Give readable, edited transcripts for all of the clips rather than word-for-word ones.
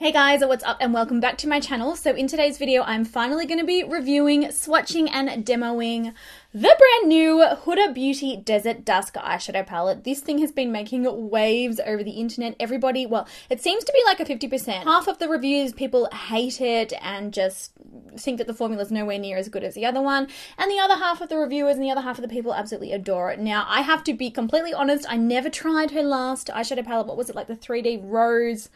Hey guys, what's up and welcome back to my channel. So in today's video, I'm finally going to be reviewing, swatching and demoing the brand new Huda Beauty Desert Dusk Eyeshadow Palette. This thing has been making waves over the internet. Everybody, well, it seems to be like a 50%. Half of the reviews, people hate it and just think that the formula is nowhere near as good as the other one. And the other half of the reviewers and the other half of the people absolutely adore it. Now, I have to be completely honest, I never tried her last eyeshadow palette. What was it, like the 3D Rose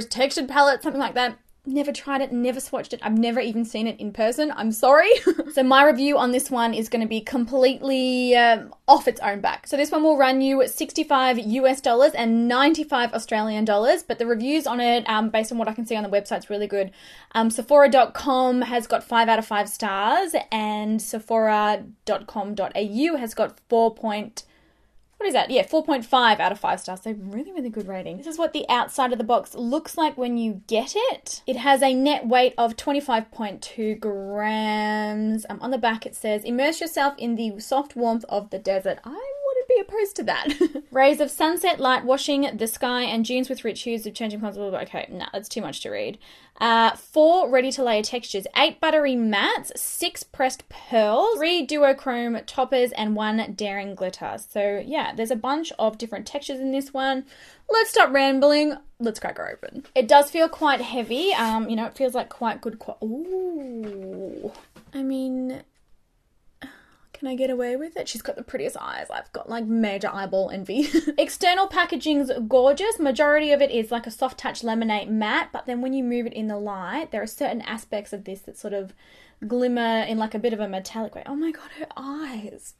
textured palette, something like that. Never tried it, never swatched it. I've never even seen it in person. I'm sorry. So my review on this one is going to be completely off its own back. So this one will run you $65 US and 95 Australian dollars. But the reviews on it, based on what I can see on the website, is really good. Sephora.com has got 5 out of 5 stars, and Sephora.com.au has got 4.5 out of 5 stars. So really good rating. This is what the outside of the box looks like when you get it. It has a net weight of 25.2 grams. On the back it says, immerse yourself in the soft warmth of the desert. I wouldn't be opposed to that. Rays of sunset light washing the sky and dunes with rich hues of changing colors. Okay, no, that's too much to read. 4 ready to layer textures, 8 buttery mattes, 6 pressed pearls, 3 duochrome toppers, and 1 daring glitter. So yeah, there's a bunch of different textures in this one. Let's stop rambling. Let's crack her open. It does feel quite heavy. You know, it feels like quite good. Ooh, I mean, can I get away with it? She's got the prettiest eyes. I've got like major eyeball envy. External packaging's gorgeous. Majority of it is like a soft touch laminate matte, but then when you move it in the light, there are certain aspects of this that sort of glimmer in like a bit of a metallic way. Oh my god, her eyes.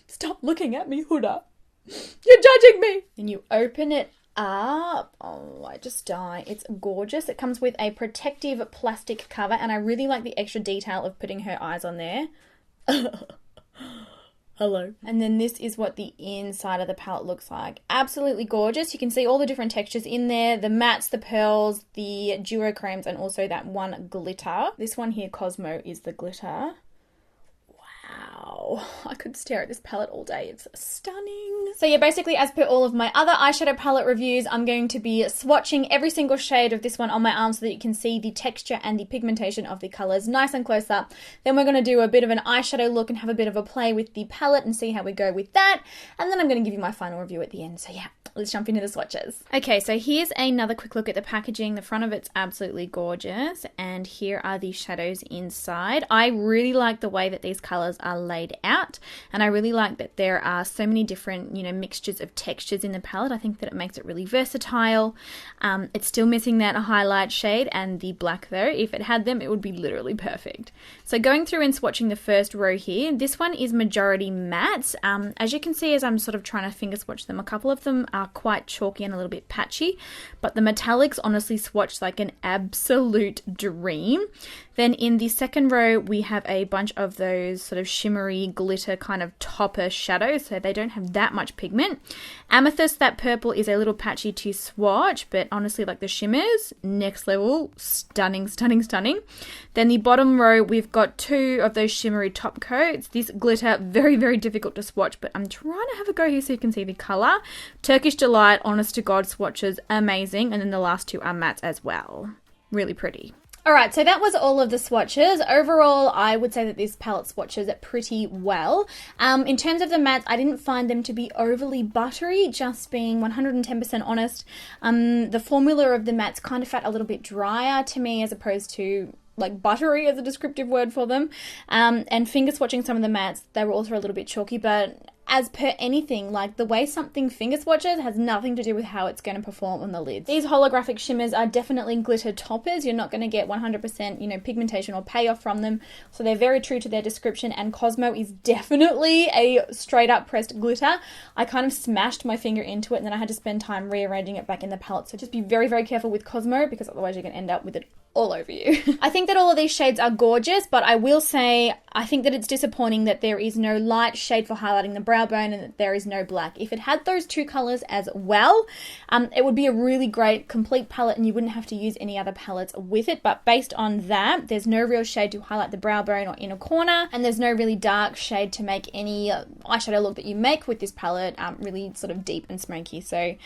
Stop looking at me, Huda. You're judging me. And you open it up. Oh, I just die. It's gorgeous. It comes with a protective plastic cover, and I really like the extra detail of putting her eyes on there. Hello. And then this is what the inside of the palette looks like. Absolutely gorgeous. You can see all the different textures in there. The mattes, the pearls, the duochromes, and also that one glitter. This one here, Cosmo, is the glitter. Wow, I could stare at this palette all day. It's stunning. So yeah, basically as per all of my other eyeshadow palette reviews, I'm going to be swatching every single shade of this one on my arm so that you can see the texture and the pigmentation of the colours nice and close up. Then we're going to do a bit of an eyeshadow look and have a bit of a play with the palette and see how we go with that. And then I'm going to give you my final review at the end. So yeah, let's jump into the swatches. Okay, so here's another quick look at the packaging. The front of it's absolutely gorgeous. And here are the shadows inside. I really like the way that these colours are laid out, and I really like that there are so many different, you know, mixtures of textures in the palette. I think that it makes it really versatile. It's still missing that highlight shade and the black though. If it had them, it would be literally perfect. So going through and swatching the first row here, this one is majority mattes. As you can see, as I'm sort of trying to finger swatch them, a couple of them are quite chalky and a little bit patchy, but the metallics honestly swatch like an absolute dream. Then in the second row, we have a bunch of those sort of shimmery glitter kind of topper shadows, so they don't have that much pigment. Amethyst, that purple, is a little patchy to swatch, but honestly, like the shimmers, next level, stunning, stunning, stunning. Then the bottom row, we've got 2 of those shimmery top coats. This glitter, very difficult to swatch, but I'm trying to have a go here so you can see the colour. Turkish Delight, honest to God, swatches, amazing. And then the last 2 are mattes as well. Really pretty. Alright, so that was all of the swatches. Overall, I would say that this palette swatches pretty well. In terms of the mattes, I didn't find them to be overly buttery, just being 110% honest. The formula of the mattes kind of felt a little bit drier to me as opposed to like buttery as a descriptive word for them. And finger swatching some of the mattes, they were also a little bit chalky, but as per anything, like the way something finger swatches has nothing to do with how it's going to perform on the lids. These holographic shimmers are definitely glitter toppers. You're not going to get 100%, you know, pigmentation or payoff from them. So they're very true to their description, and Cosmo is definitely a straight up pressed glitter. I kind of smashed my finger into it and then I had to spend time rearranging it back in the palette. So just be very careful with Cosmo, because otherwise you're going to end up with it all over you. I think that all of these shades are gorgeous, but I will say I think that it's disappointing that there is no light shade for highlighting the brow bone and that there is no black. If it had those two colors as well, it would be a really great complete palette and you wouldn't have to use any other palettes with it. But based on that, there's no real shade to highlight the brow bone or inner corner, and there's no really dark shade to make any eyeshadow look that you make with this palette really sort of deep and smoky. So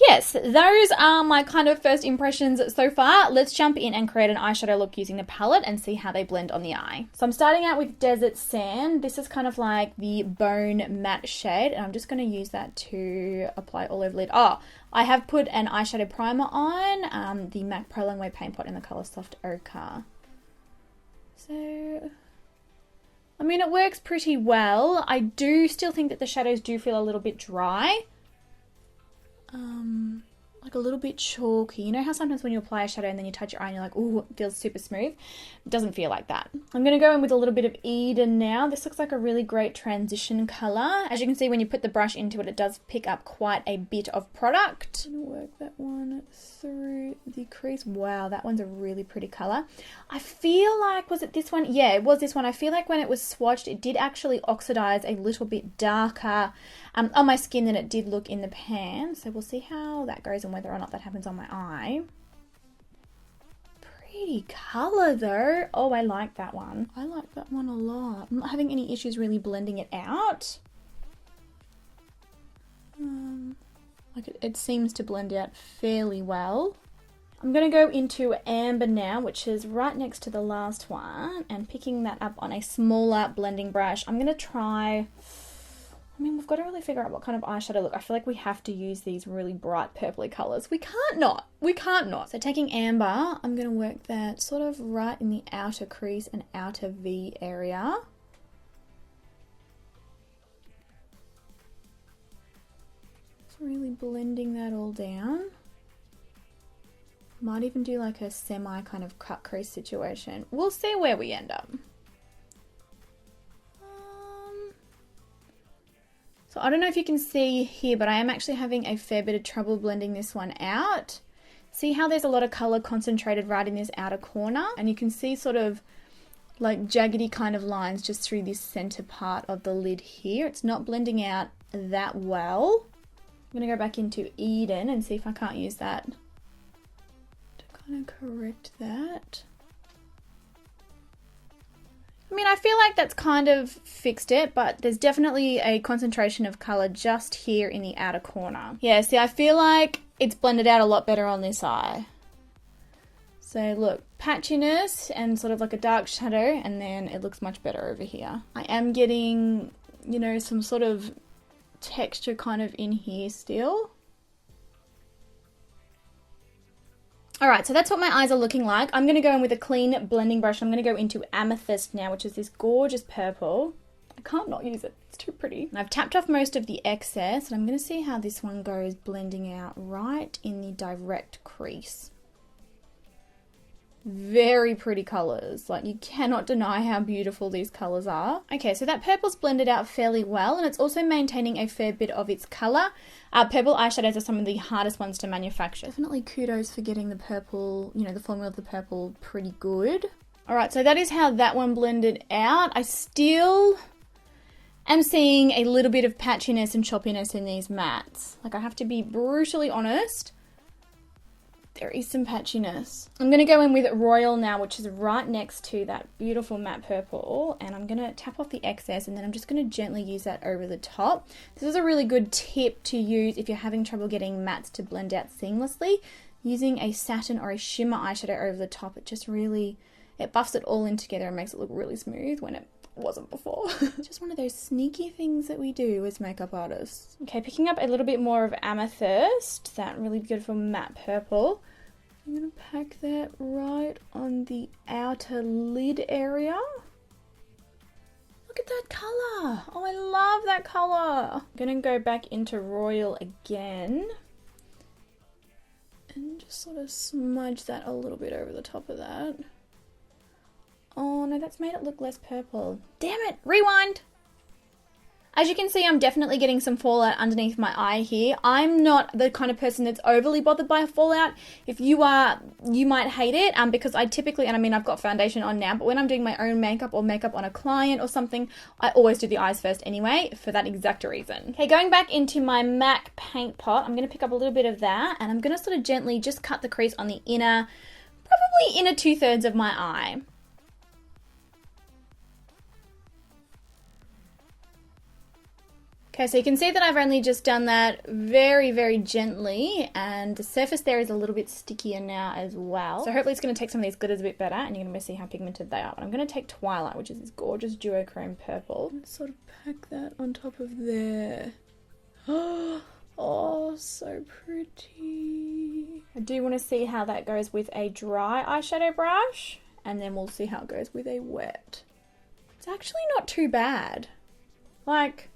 yes, those are my kind of first impressions so far. Let's jump in and create an eyeshadow look using the palette and see how they blend on the eye. So I'm starting out with Desert Sand. This is kind of like the bone matte shade, and I'm just going to use that to apply all over the lid. Oh, I have put an eyeshadow primer on, the MAC Pro Longwear Paint Pot in the colour Soft Ochre. So, I mean, it works pretty well. I do still think that the shadows do feel a little bit dry. Like a little bit chalky. You know how sometimes when you apply a shadow and then you touch your eye and you're like, ooh, it feels super smooth? It doesn't feel like that. I'm going to go in with a little bit of Eden now. This looks like a really great transition colour. As you can see, when you put the brush into it, it does pick up quite a bit of product. I'm going to work that one through the crease. Wow, that one's a really pretty colour. I feel like, was it this one? Yeah, it was this one. I feel like when it was swatched, it did actually oxidize a little bit darker on my skin than it did look in the pan. So we'll see how that goes and whether or not that happens on my eye. Pretty colour though. Oh, I like that one. I like that one a lot. I'm not having any issues really blending it out. Like it seems to blend out fairly well. I'm going to go into Amber now, which is right next to the last one, and picking that up on a smaller blending brush. I'm going to try... I mean, we've got to really figure out what kind of eyeshadow look. I feel like we have to use these really bright purpley colours. We can't not. We can't not. So taking Amber, I'm going to work that sort of right in the outer crease and outer V area. Just really blending that all down. Might even do like a semi kind of cut crease situation. We'll see where we end up. So I don't know if you can see here, but I am actually having a fair bit of trouble blending this one out. See how there's a lot of colour concentrated right in this outer corner? And you can see sort of like jaggedy kind of lines just through this centre part of the lid here. It's not blending out that well. I'm going to go back into Eden and see if I can't use that to kind of correct that. I mean, I feel like that's kind of fixed it, but there's definitely a concentration of colour just here in the outer corner. Yeah, see, I feel like it's blended out a lot better on this eye. So look, patchiness and sort of like a dark shadow, and then it looks much better over here. I am getting, you know, some sort of texture kind of in here still. Alright, so that's what my eyes are looking like. I'm going to go in with a clean blending brush. I'm going to go into Amethyst now, which is this gorgeous purple. I can't not use it. It's too pretty. And I've tapped off most of the excess, and I'm going to see how this one goes blending out right in the direct crease. Very pretty colours. Like, you cannot deny how beautiful these colours are. Okay, so that purple's blended out fairly well, and it's also maintaining a fair bit of its colour. Purple eyeshadows are some of the hardest ones to manufacture. Definitely kudos for getting the purple, you know, the formula of the purple pretty good. Alright, so that is how that one blended out. I still am seeing a little bit of patchiness and choppiness in these mattes. Like, I have to be brutally honest. There is some patchiness. I'm going to go in with Royal now, which is right next to that beautiful matte purple, and I'm going to tap off the excess, and then I'm just going to gently use that over the top. This is a really good tip to use if you're having trouble getting mattes to blend out seamlessly. Using a satin or a shimmer eyeshadow over the top, it just really, it buffs it all in together and makes it look really smooth when it wasn't before. Just one of those sneaky things that we do as makeup artists. Okay, picking up a little bit more of Amethyst, that really beautiful matte purple. I'm going to pack that right on the outer lid area. Look at that colour. Oh, I love that colour. I'm going to go back into Royal again and just sort of smudge that a little bit over the top of that. Oh no, that's made it look less purple. Damn it, rewind. As you can see, I'm definitely getting some fallout underneath my eye here. I'm not the kind of person that's overly bothered by fallout. If you are, you might hate it because I typically, and I mean I've got foundation on now, but when I'm doing my own makeup or makeup on a client or something, I always do the eyes first anyway for that exact reason. Okay, going back into my MAC paint pot, I'm going to pick up a little bit of that and I'm going to sort of gently just cut the crease on the inner, probably inner 2/3 of my eye. Okay, so you can see that I've only just done that very, very gently, and the surface there is a little bit stickier now as well. So hopefully it's going to take some of these glitters a bit better, and you're going to see how pigmented they are. But I'm going to take Twilight, which is this gorgeous duochrome purple, and sort of pack that on top of there. Oh, so pretty. I do want to see how that goes with a dry eyeshadow brush, and then we'll see how it goes with a wet. It's actually not too bad. Like,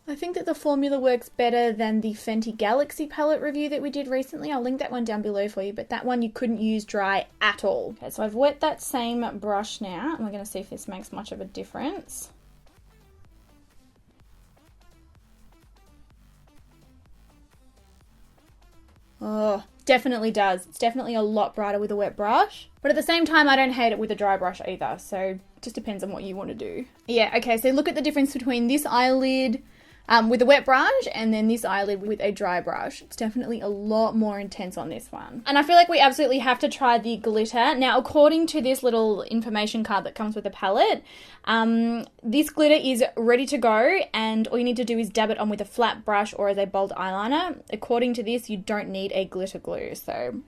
I think that the formula works better than the Fenty Galaxy palette review that we did recently. I'll link that one down below for you, but that one you couldn't use dry at all. Okay, so I've wet that same brush now, and we're going to see if this makes much of a difference. Oh, definitely does. It's definitely a lot brighter with a wet brush. But at the same time, I don't hate it with a dry brush either. So just depends on what you want to do. Yeah, okay, so look at the difference between this eyelid with a wet brush and then this eyelid with a dry brush. It's definitely a lot more intense on this one. And I feel like we absolutely have to try the glitter. Now, according to this little information card that comes with the palette, this glitter is ready to go and all you need to do is dab it on with a flat brush or as a bold eyeliner. According to this, you don't need a glitter glue, so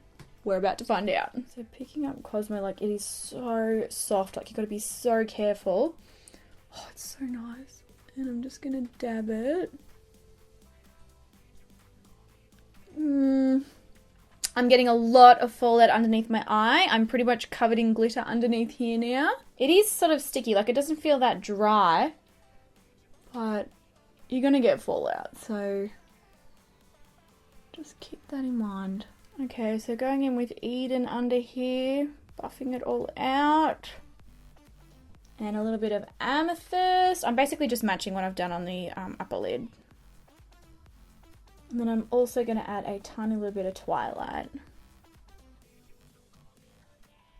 we're about to find out. So picking up Cosmo, like, it is so soft, like, you've got to be so careful. Oh, it's so nice. And I'm just gonna dab it. I'm getting a lot of fallout underneath my eye. I'm pretty much covered in glitter underneath here now. It is sort of sticky, like it doesn't feel that dry, but you're gonna get fallout, so just keep that in mind. Okay, so going in with Eden under here, buffing it all out. And a little bit of Amethyst. I'm basically just matching what I've done on the upper lid. And then I'm also going to add a tiny little bit of Twilight.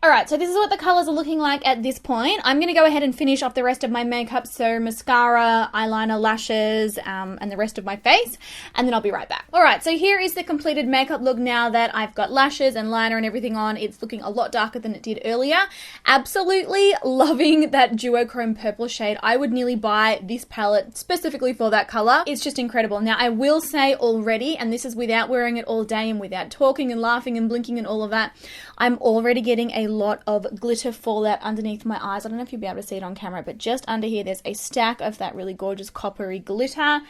Alright, so this is what the colours are looking like at this point. I'm going to go ahead and finish off the rest of my makeup, so mascara, eyeliner, lashes, and the rest of my face, and then I'll be right back. Alright, so here is the completed makeup look now that I've got lashes and liner and everything on. It's looking a lot darker than it did earlier. Absolutely loving that duochrome purple shade. I would nearly buy this palette specifically for that colour. It's just incredible. Now, I will say already, and this is without wearing it all day and without talking and laughing and blinking and all of that, I'm already getting a lot of glitter fallout underneath my eyes. I don't know if you'll be able to see it on camera, but just under here there's a stack of that really gorgeous coppery glitter,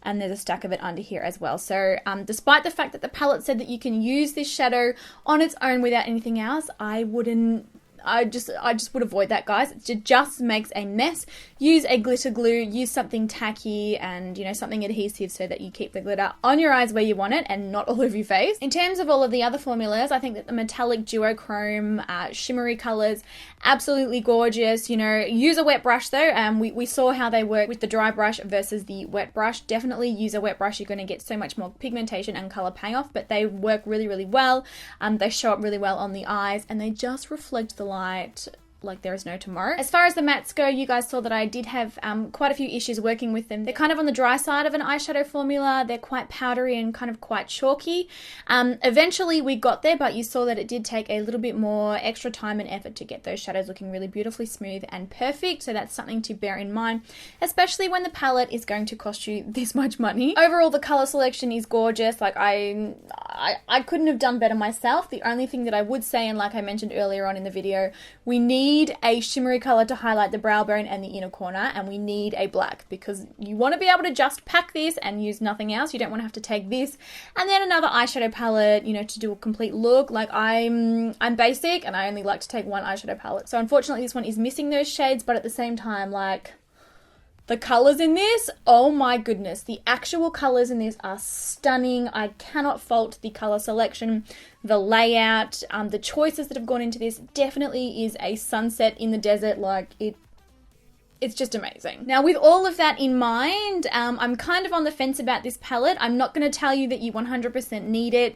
and there's a stack of it under here as well. So despite the fact that the palette said that you can use this shadow on its own without anything else, I just would avoid that, guys. It just makes a mess. Use a glitter glue, use something tacky and, you know, something adhesive so that you keep the glitter on your eyes where you want it and not all over your face. In terms of all of the other formulas, I think that the metallic duochrome shimmery colors, absolutely gorgeous. You know, use a wet brush though. We saw how they work with the dry brush versus the wet brush. Definitely use a wet brush. You're going to get so much more pigmentation and color payoff, but they work really, really well. They show up really well on the eyes and they just reflect the light like there is no tomorrow. As far as the mattes go, you guys saw that I did have quite a few issues working with them. They're kind of on the dry side of an eyeshadow formula. They're quite powdery and kind of quite chalky. Eventually we got there, but you saw that it did take a little bit more extra time and effort to get those shadows looking really beautifully smooth and perfect. So that's something to bear in mind, especially when the palette is going to cost you this much money. Overall, the color selection is gorgeous. Like I couldn't have done better myself. The only thing that I would say, and like I mentioned earlier on in the video, we need a shimmery color to highlight the brow bone and the inner corner, and we need a black because you want to be able to just pack this and use nothing else. You don't want to have to take this and then another eyeshadow palette, you know, to do a complete look. Like I'm basic and I only like to take one eyeshadow palette. So unfortunately this one is missing those shades, but at the same time, like, the colors in this, oh my goodness, the actual colors in this are stunning. I cannot fault the color selection, the layout, the choices that have gone into this. Definitely is a sunset in the desert. Like, it's just amazing. Now, with all of that in mind, I'm kind of on the fence about this palette. I'm not going to tell you that you 100% need it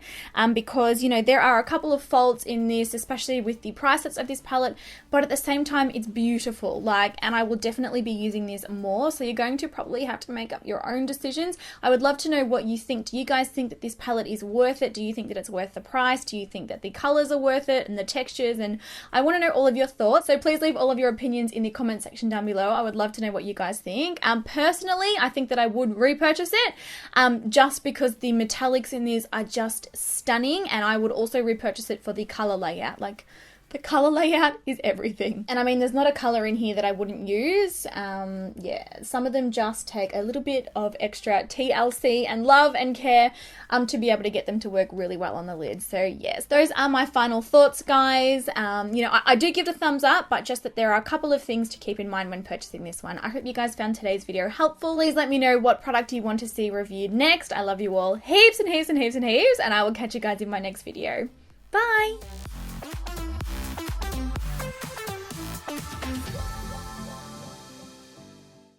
because, you know, there are a couple of faults in this, especially with the prices of this palette, but at the same time, it's beautiful. Like, and I will definitely be using this more, so you're going to probably have to make up your own decisions. I would love to know what you think. Do you guys think that this palette is worth it? Do you think that it's worth the price? Do you think that the colors are worth it and the textures? And I want to know all of your thoughts, so please leave all of your opinions in the comment section down below. I would love to know what you guys think. Personally, I think that I would repurchase it just because the metallics in these are just stunning, and I would also repurchase it for the color layout. Like, the color layout is everything. And I mean, there's not a color in here that I wouldn't use. Yeah, some of them just take a little bit of extra TLC and love and care to be able to get them to work really well on the lid. So yes, those are my final thoughts, guys. You know, I do give it a thumbs up, but just that there are a couple of things to keep in mind when purchasing this one. I hope you guys found today's video helpful. Please let me know what product you want to see reviewed next. I love you all heaps and heaps and heaps and heaps, and I will catch you guys in my next video. Bye!